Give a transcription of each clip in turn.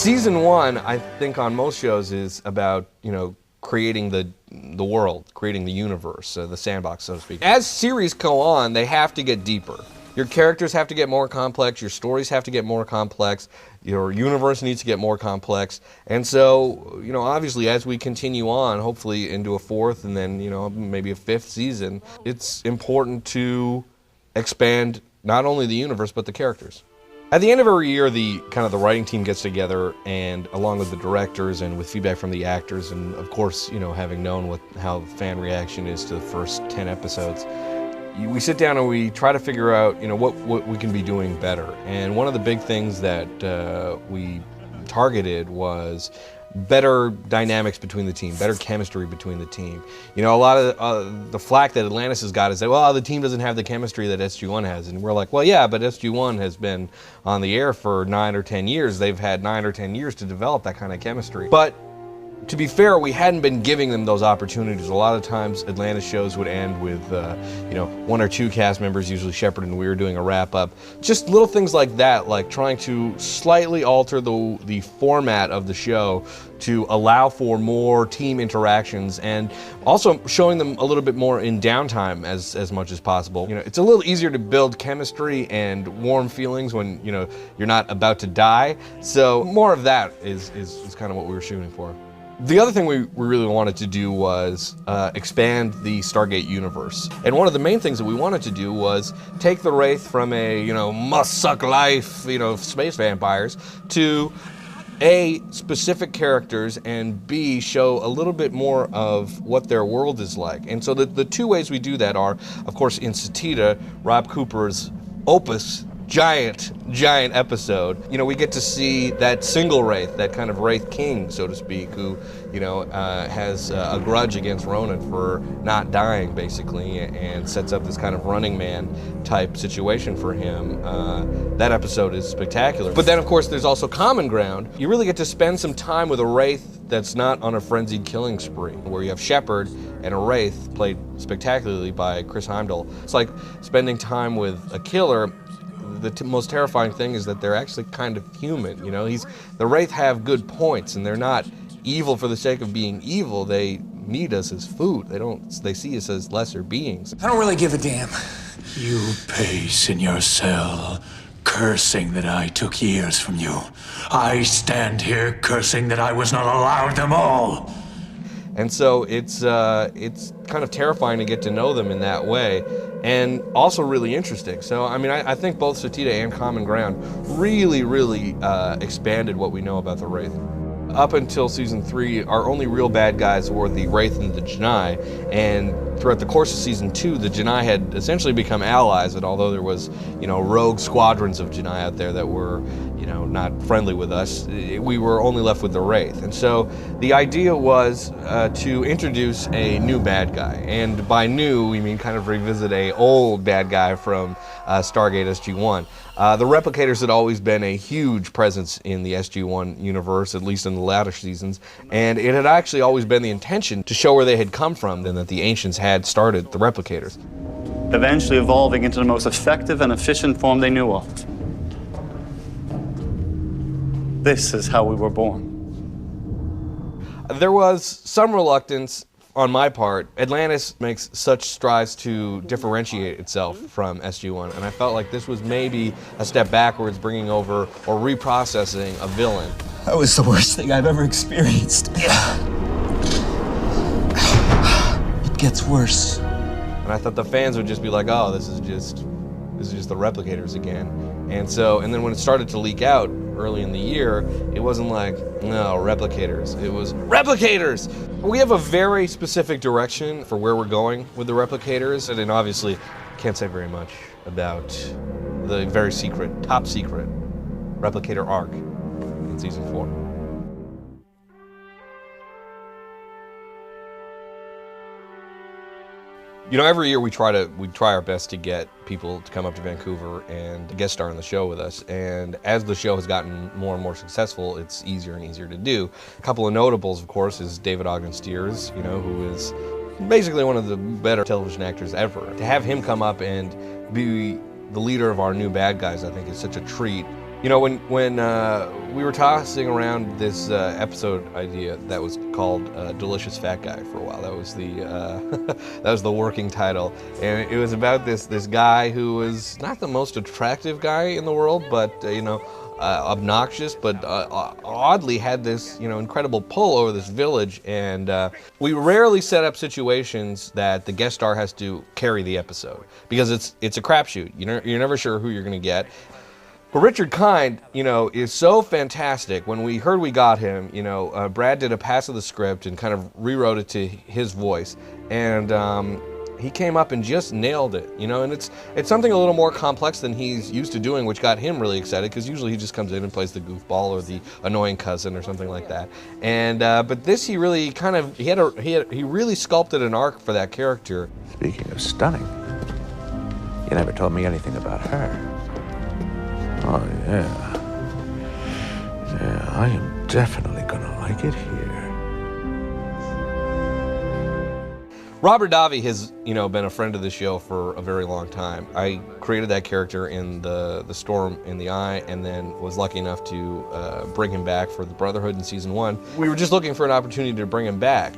Season 1, I think on most shows is about, creating the world, creating the universe, the sandbox, so to speak. As series go on, they have to get deeper. Your characters have to get more complex, your stories have to get more complex, your universe needs to get more complex. And so, obviously as we continue on, hopefully into a fourth and then, maybe a fifth season, it's important to expand not only the universe, but the characters. At the end of every year, the writing team gets together, and along with the directors and with feedback from the actors, and of course, having known how the fan reaction is to the first 10 episodes, we sit down and we try to figure out, what we can be doing better. And one of the big things that we targeted was better dynamics between the team, better chemistry between the team. A lot of the flack that Atlantis has got is that, well, the team doesn't have the chemistry that SG1 has. And we're like, well, yeah, but SG1 has been on the air for 9 or 10 years. They've had 9 or 10 years to develop that kind of chemistry. But to be fair, we hadn't been giving them those opportunities. A lot of times Atlantis shows would end with, 1 or 2 cast members, usually Shepard and Weir, doing a wrap-up. Just little things like that, like trying to slightly alter the format of the show to allow for more team interactions, and also showing them a little bit more in downtime as much as possible. It's a little easier to build chemistry and warm feelings when, you're not about to die. So more of that is kind of what we were shooting for. The other thing we really wanted to do was expand the Stargate universe. And one of the main things that we wanted to do was take the Wraith from a, must-suck life, space vampires, to A, specific characters, and B, show a little bit more of what their world is like. And so the two ways we do that are, of course, in Satita, Rob Cooper's opus, giant episode. We get to see that single Wraith, that kind of Wraith king, so to speak, who, has a grudge against Ronan for not dying, basically, and sets up this kind of Running Man type situation for him. That episode is spectacular. But then, of course, there's also Common Ground. You really get to spend some time with a Wraith that's not on a frenzied killing spree, where you have Shepard and a Wraith played spectacularly by Chris Heimdall. It's like spending time with a killer. The most terrifying thing is that they're actually kind of human. The Wraith have good points, and they're not evil for the sake of being evil. They need us as food. They see us as lesser beings. I don't really give a damn. You pace in your cell, cursing that I took years from you. I stand here cursing that I was not allowed them all. And so it's kind of terrifying to get to know them in that way, and also really interesting. So, I think both Satita and Common Ground really expanded what we know about the Wraith. Up until season 3, our only real bad guys were the Wraith and the Janai, and throughout the course of season 2, the Janai had essentially become allies, and although there was, rogue squadrons of Janai out there that were, not friendly with us, we were only left with the Wraith. And so the idea was to introduce a new bad guy, and by new, we mean kind of revisit a old bad guy from Stargate SG-1. The Replicators had always been a huge presence in the SG-1 universe, at least in the latter seasons, and it had actually always been the intention to show where they had come from, and that the Ancients had started the Replicators. Eventually evolving into the most effective and efficient form they knew of. This is how we were born. There was some reluctance on my part. Atlantis makes such strides to differentiate itself from SG-1, and I felt like this was maybe a step backwards, bringing over or reprocessing a villain. That was the worst thing I've ever experienced. It gets worse. And I thought the fans would just be like, oh, this is just the Replicators again. And then when it started to leak out early in the year, it wasn't like, no, Replicators. It was Replicators! We have a very specific direction for where we're going with the Replicators, and then obviously can't say very much about the very secret, top secret Replicator arc in season 4. Every year we try our best to get people to come up to Vancouver and guest star on the show with us. And as the show has gotten more and more successful, it's easier and easier to do. A couple of notables, of course, is David Ogden Stiers, who is basically one of the better television actors ever. To have him come up and be the leader of our new bad guys, I think, is such a treat. You know, when we were tossing around this episode idea that was called "Delicious Fat Guy" for a while. That was the that was the working title, and it was about this guy who was not the most attractive guy in the world, but obnoxious, but oddly had this incredible pull over this village. And we rarely set up situations that the guest star has to carry the episode because it's a crapshoot. You're never sure who you're going to get. But Richard Kind, is so fantastic. When we heard we got him, Brad did a pass of the script and kind of rewrote it to his voice, and he came up and just nailed it. And it's something a little more complex than he's used to doing, which got him really excited because usually he just comes in and plays the goofball or the annoying cousin or something like that. And but this he really he really sculpted an arc for that character. Speaking of stunning, you never told me anything about her. Oh, yeah. Yeah, I am definitely gonna like it here. Robert Davi has, been a friend of the show for a very long time. I created that character in the Storm in the Eye, and then was lucky enough to bring him back for the Brotherhood in season 1. We were just looking for an opportunity to bring him back.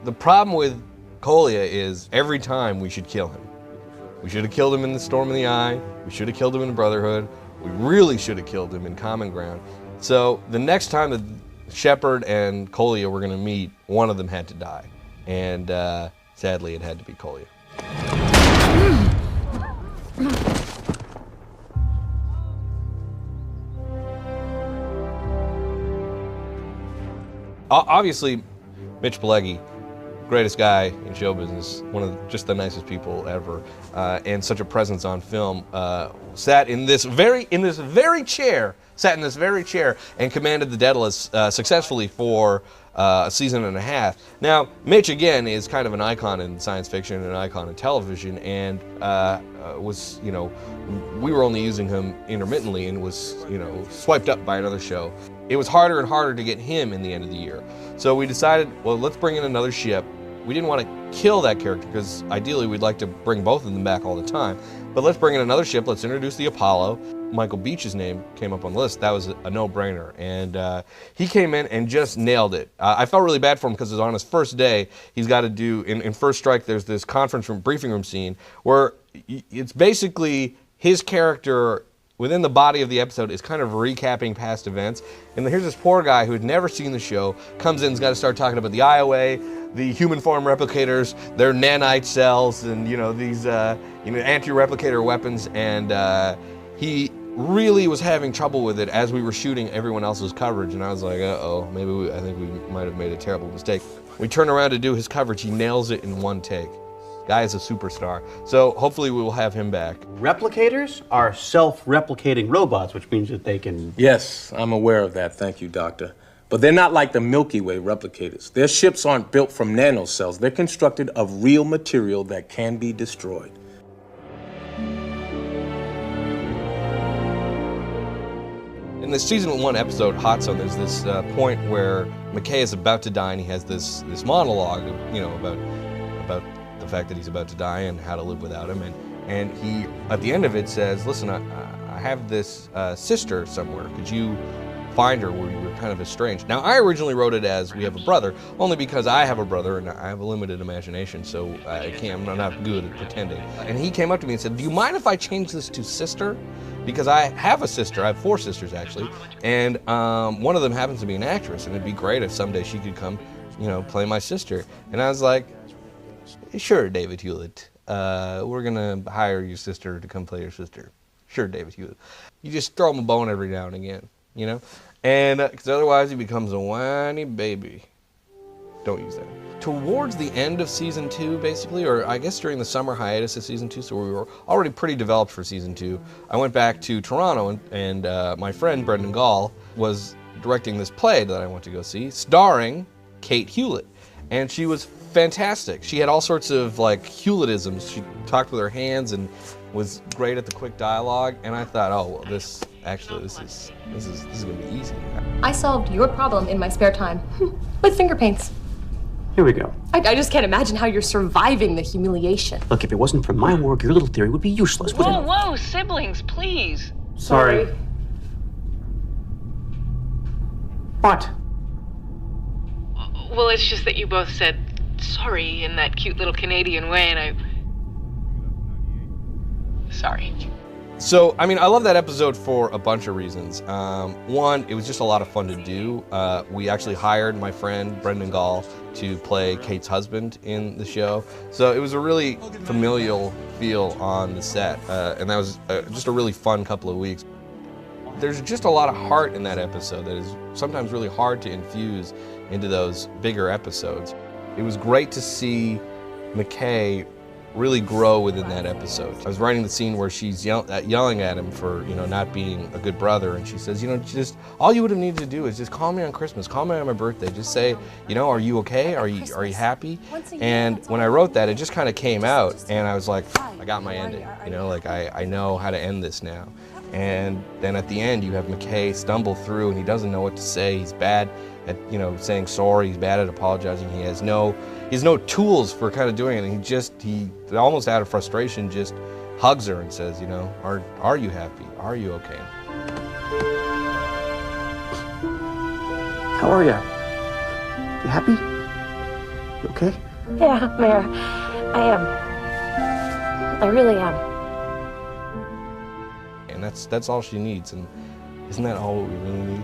The problem with Kolya is every time we should kill him. We should have killed him in the Storm in the Eye. We should have killed him in Brotherhood. We really should have killed him in Common Ground. So the next time that Shepard and Kolya were going to meet, one of them had to die. And sadly, it had to be Kolya. Obviously, Mitch Pileggi, greatest guy in show business, one of just the nicest people ever, and such a presence on film, sat in this very chair and commanded the Daedalus successfully for a season and a half. Now, Mitch again is kind of an icon in science fiction and an icon in television, and we were only using him intermittently and was swiped up by another show. It was harder and harder to get him in the end of the year. So we decided, well, let's bring in another ship. We didn't want to kill that character because ideally we'd like to bring both of them back all the time. But let's bring in another ship. Let's introduce the Apollo. Michael Beach's name came up on the list. That was a no-brainer. And he came in and just nailed it. I felt really bad for him because it was on his first day. He's got to do, in First Strike, there's this conference room, briefing room scene where it's basically his character within the body of the episode is kind of recapping past events. And here's this poor guy who had never seen the show, comes in and's got to start talking about the IOA, the human form replicators, their nanite cells, and these anti-replicator weapons. And he really was having trouble with it as we were shooting everyone else's coverage. And I was like, uh-oh, I think we might have made a terrible mistake. We turn around to do his coverage, he nails it in one take. Guy is a superstar. So hopefully we will have him back. Replicators are self-replicating robots, which means that they can... Yes, I'm aware of that. Thank you, Doctor. But they're not like the Milky Way replicators. Their ships aren't built from nanocells. They're constructed of real material that can be destroyed. In the season 1 episode, Hot Sun, there's this point where McKay is about to die, and he has this monologue, about the fact that he's about to die and how to live without him. And he, at the end of it, says, listen, I have this sister somewhere. Could you find her where you were kind of estranged? Now, I originally wrote it as we have a brother, only because I have a brother and I have a limited imagination, so I'm not good at pretending. And he came up to me and said, do you mind if I change this to sister? Because I have a sister, I have 4 sisters actually, and one of them happens to be an actress, and it'd be great if someday she could come, play my sister. And I was like, sure, David Hewlett. We're gonna hire your sister to come play your sister. Sure, David Hewlett. You just throw him a bone every now and again, And because otherwise he becomes a whiny baby. Don't use that. Towards the end of season 2, basically, or I guess during the summer hiatus of season 2, so we were already pretty developed for season 2, I went back to Toronto, and my friend Brendan Gall was directing this play that I went to go see, starring Kate Hewlett. And she was fantastic. She had all sorts of Hewlettisms. She talked with her hands and was great at the quick dialogue. And I thought, oh well, this is gonna be easy. I solved your problem in my spare time with finger paints. Here we go. I just can't imagine how you're surviving the humiliation. Look, if it wasn't for my work, your little theory would be useless. Whoa, siblings, please. Sorry. What? Well, it's just that you both said sorry in that cute little Canadian way, and I... Sorry. So, I mean, I love that episode for a bunch of reasons. One, it was just a lot of fun to do. We actually hired my friend Brendan Gall to play Kate's husband in the show. So it was a really familial feel on the set, and that was just a really fun couple of weeks. There's just a lot of heart in that episode that is sometimes really hard to infuse into those bigger episodes. It was great to see McKay really grow within that episode. I was writing the scene where she's yelling at him for, not being a good brother, and she says, just all you would have needed to do is just call me on Christmas, call me on my birthday, just say, are you okay? Are you happy? And when I wrote that, it just kind of came out, and I was like, I got my ending. I know how to end this now. And then at the end, you have McKay stumble through, and he doesn't know what to say. He's bad at, saying sorry. He's bad at apologizing. He has no tools for kind of doing it. And he almost out of frustration just hugs her and says, are you happy? Are you okay? How are you? You happy? You okay? Yeah, Mayor. I am. I really am. And that's all she needs. And isn't that all we really need?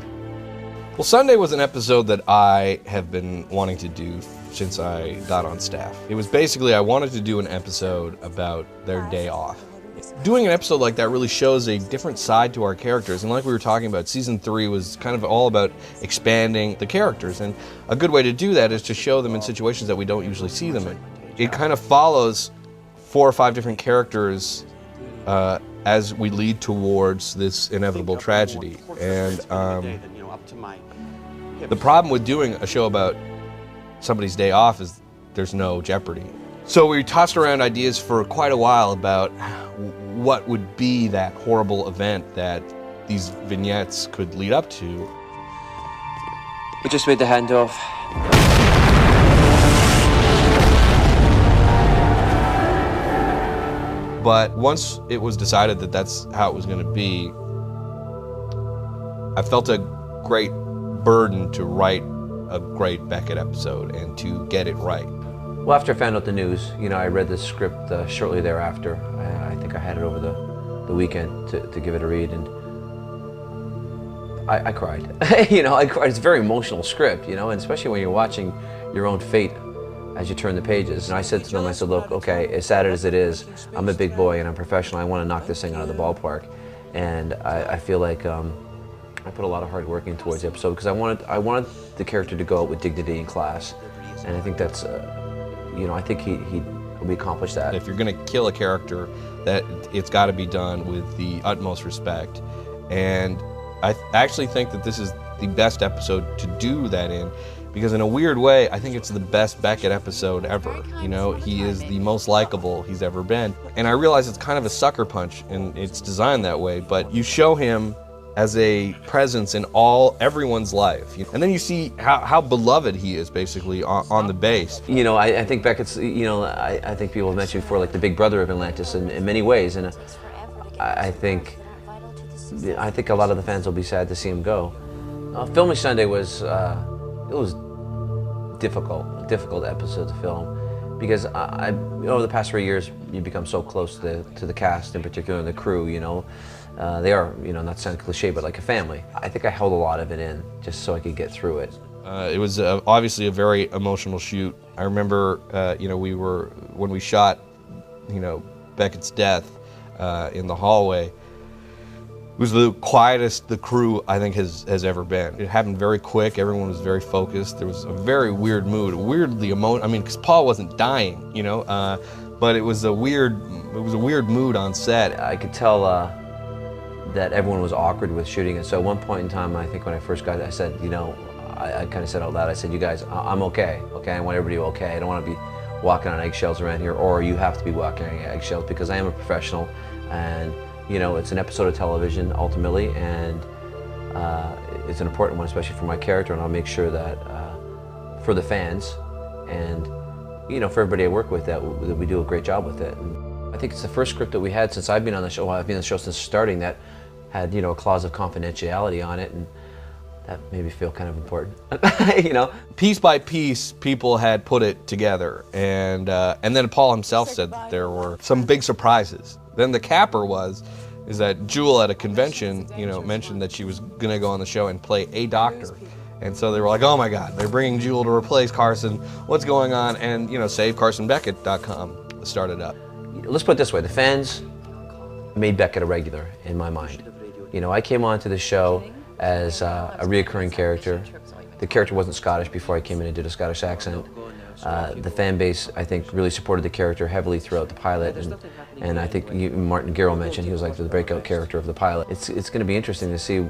Well, Sunday was an episode that I have been wanting to do since I got on staff. It was basically, I wanted to do an episode about their day off. Doing an episode like that really shows a different side to our characters. And like we were talking about, season 3 was kind of all about expanding the characters. And a good way to do that is to show them in situations that we don't usually see them in. It kind of follows 4 or 5 different characters as we lead towards this inevitable tragedy. And the problem with doing a show about somebody's day off is there's no jeopardy. So we tossed around ideas for quite a while about what would be that horrible event that these vignettes could lead up to. We just made the handoff. But once it was decided that that's how it was going to be, I felt a great burden to write a great Beckett episode and to get it right. Well, after I found out the news, I read the script shortly thereafter. I think I had it over the weekend to give it a read, and I cried. I cried. It's a very emotional script, and especially when you're watching your own fate as you turn the pages. And I said to them, look, okay, as sad as it is, I'm a big boy and I'm professional. I want to knock this thing out of the ballpark. And I feel like I put a lot of hard work in towards the episode because I wanted the character to go out with dignity and class. And I think that's, I think we accomplished that. If you're going to kill a character, that it's got to be done with the utmost respect. And I actually think that this is the best episode to do that in, because in a weird way, I think it's the best Beckett episode ever. He is the most likable he's ever been. And I realize it's kind of a sucker punch, and it's designed that way, but you show him as a presence in everyone's life. And then you see how beloved he is, basically, on the base. I think Beckett's, I think people have mentioned before, like the big brother of Atlantis in many ways. And I think a lot of the fans will be sad to see him go. Filming Sunday was, it was difficult episode to film, because over the past 3 years, you become so close to the cast, in particular, and the crew, they are, not to sound cliche, but like a family. I think I held a lot of it in just so I could get through it. It was obviously a very emotional shoot. I remember, when we shot, Beckett's death in the hallway, it was the quietest the crew, I think, has ever been. It happened very quick. Everyone was very focused. There was a very weird mood, weirdly because Paul wasn't dying, but it was a weird mood on set. I could tell that everyone was awkward with shooting it. So at one point in time, I think when I first got it, I said, I kind of said out loud, I said, you guys, I'm okay, I want everybody okay. I don't want to be walking on eggshells around here, or you have to be walking on eggshells, because I am a professional, and it's an episode of television ultimately, and it's an important one, especially for my character, and I'll make sure that for the fans and for everybody I work with that we do a great job with it. And I think it's the first script that we had since I've been on the show. I've been on the show since starting that had a clause of confidentiality on it, and that made me feel kind of important. You know, Piece by piece, people had put it together, and then Paul himself said that there were some big surprises. Then the capper is that Jewel at a convention, mentioned that she was going to go on the show and play a doctor. And so they were like, oh my God, they're bringing Jewel to replace Carson. What's going on? And, SaveCarsonBeckett.com started up. let's put it this way, the fans made Beckett a regular in my mind. I came onto the show as a reoccurring character. The character wasn't Scottish before I came in and did a Scottish accent. The fan base, I think, really supported the character heavily throughout the pilot, and I think Martin Garrow mentioned he was like the breakout character of the pilot. It's going to be interesting to see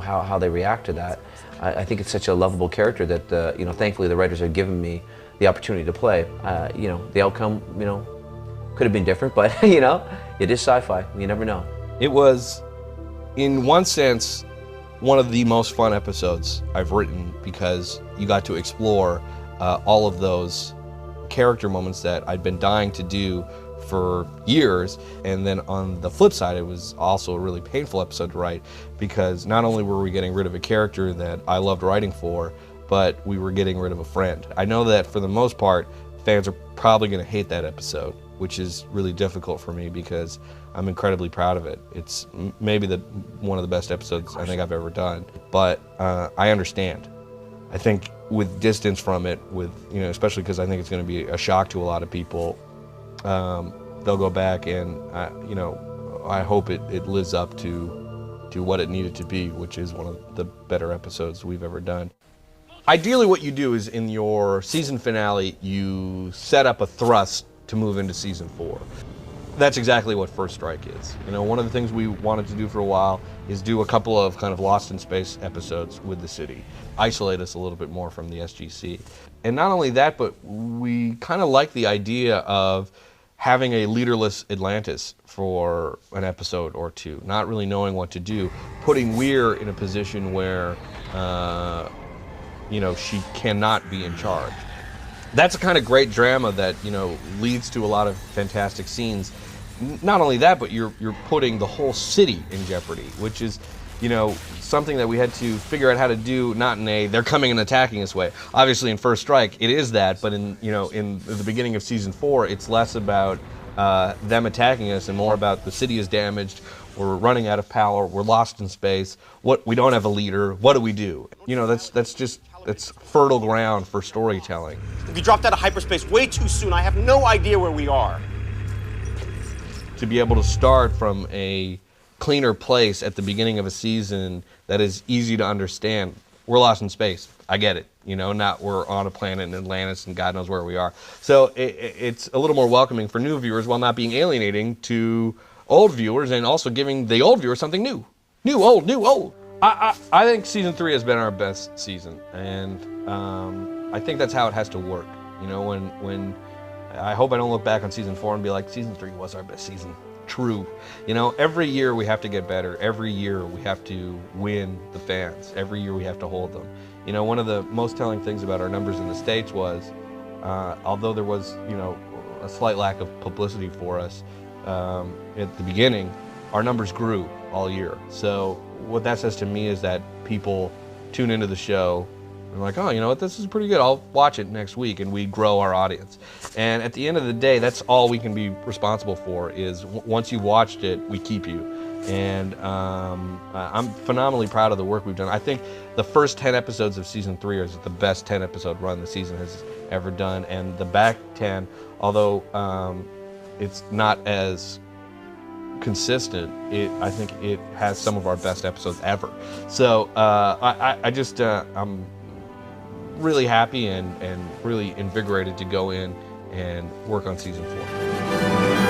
how they react to that. I think it's such a lovable character that thankfully the writers have given me the opportunity to play. The outcome, could have been different, but it is sci-fi. You never know. It was, in one sense, one of the most fun episodes I've written because you got to explore all of those character moments that I'd been dying to do for years. And then on the flip side, it was also a really painful episode to write because not only were we getting rid of a character that I loved writing for, but we were getting rid of a friend. I know that for the most part, fans are probably going to hate that episode, which is really difficult for me because I'm incredibly proud of it. It's maybe one of the best episodes I think I've ever done, but I understand. I think with distance from it, especially because I think it's going to be a shock to a lot of people, they'll go back and I hope it lives up to what it needed to be, which is one of the better episodes we've ever done. Ideally, what you do is in your season finale, you set up a thrust to move into season 4. That's exactly what First Strike is. One of the things we wanted to do for a while is do a couple of kind of Lost in Space episodes with the city, isolate us a little bit more from the SGC. And not only that, but we kind of like the idea of having a leaderless Atlantis for an episode or two, not really knowing what to do, putting Weir in a position where she cannot be in charge. That's a kind of great drama that leads to a lot of fantastic scenes. Not only that, but you're putting the whole city in jeopardy, which is something that we had to figure out how to do, not in a they're coming and attacking us way. Obviously in First Strike it is that, but in the beginning of season 4 it's less about them attacking us and more about the city is damaged, we're running out of power, we're lost in space, we don't have a leader, what do we do? That's fertile ground for storytelling. If you dropped out of hyperspace way too soon, I have no idea where we are. To be able to start from a cleaner place at the beginning of a season that is easy to understand. We're lost in space. I get it. Not we're on a planet in Atlantis and God knows where we are. So it's a little more welcoming for new viewers while not being alienating to old viewers and also giving the old viewers something new. New, old. I think season 3 has been our best season, and I think that's how it has to work. When I hope I don't look back on season 4 and be like, season 3 was our best season. True. Every year we have to get better. Every year we have to win the fans. Every year we have to hold them. One of the most telling things about our numbers in the States was, although there was, a slight lack of publicity for us at the beginning, our numbers grew all year. So what that says to me is that people tune into the show and like, oh, you know what, this is pretty good, I'll watch it next week, and we grow our audience. And at the end of the day, that's all we can be responsible for is once you've watched it, we keep you. And I'm phenomenally proud of the work we've done. I think the first 10 episodes of season 3 is the best 10 episode run the season has ever done, and the back 10, although it's not as consistent, I think it has some of our best episodes ever. So I'm really happy and really invigorated to go in and work on season 4.